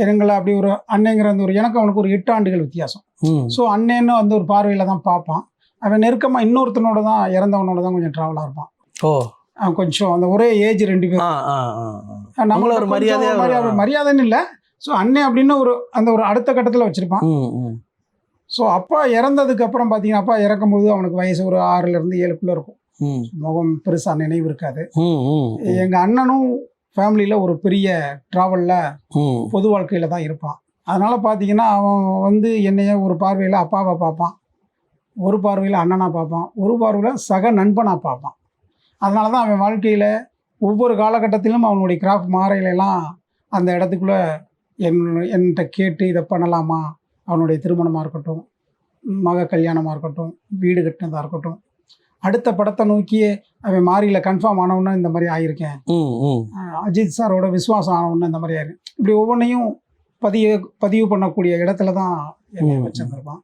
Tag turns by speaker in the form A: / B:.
A: எங்களை அப்படி ஒரு அண்ணங்கிற அந்த ஒரு எனக்கு அவனுக்கு ஒரு 8 ஆண்டுகள் வித்தியாசம். ஸோ அண்ணன்னு வந்து ஒரு பார்வையில் தான் பார்ப்பான். அவன் நெருக்கமாக இன்னொருத்தனோட தான் இறந்தவனோட தான் கொஞ்சம் ட்ராவலாக இருப்பான். அவன் கொஞ்சம் அந்த ஒரே ஏஜ் 2 பேரும். நம்மள ஒரு மரியாதைன்னு இல்லை. ஸோ அண்ணன் அப்படின்னு அந்த ஒரு அடுத்த கட்டத்தில் வச்சுருப்பான். ஸோ அப்பா இறந்ததுக்கு அப்புறம் பார்த்தீங்கன்னா, அப்பா இறக்கும்போது அவனுக்கு வயசு ஒரு 6லேருந்து 7க்குள்ளே இருக்கும். முகம் பெருசாக நினைவு இருக்காது. எங்கள் அண்ணனும் ஃபேமிலியில் ஒரு பெரிய ட்ராவலில் பொது வாழ்க்கையில் தான் இருப்பான். அதனால் பார்த்தீங்கன்னா அவன் வந்து என்னைய ஒரு பார்வையில் அப்பாவை பார்ப்பான், ஒரு பார்வையில் அண்ணனாக பார்ப்பான், ஒரு பார்வையில் சக நண்பனாக பார்ப்பான். அதனால தான் அவன் வாழ்க்கையில் ஒவ்வொரு காலகட்டத்திலும் அவனுடைய கிராஃப்ட் மாறையிலெல்லாம் அந்த இடத்துக்குள்ளே என்கிட்ட கேட்டு இதை பண்ணலாமா, அவனுடைய திருமணமாக இருக்கட்டும், மக கல்யாணமாக இருக்கட்டும், வீடு கட்டினதாக இருக்கட்டும், அடுத்த படத்தை நோக்கியே அவன் மாறியில் கன்ஃபார்ம் ஆனவுன்னா இந்த மாதிரி ஆகியிருக்கேன், அஜித் சாரோட விஸ்வாசம் ஆனவுன்னா இந்த மாதிரி ஆயிருக்கேன். இப்படி ஒவ்வொன்றையும் பதிவு பண்ணக்கூடிய இடத்துல தான் என்னை வச்சுருந்துருப்பான்.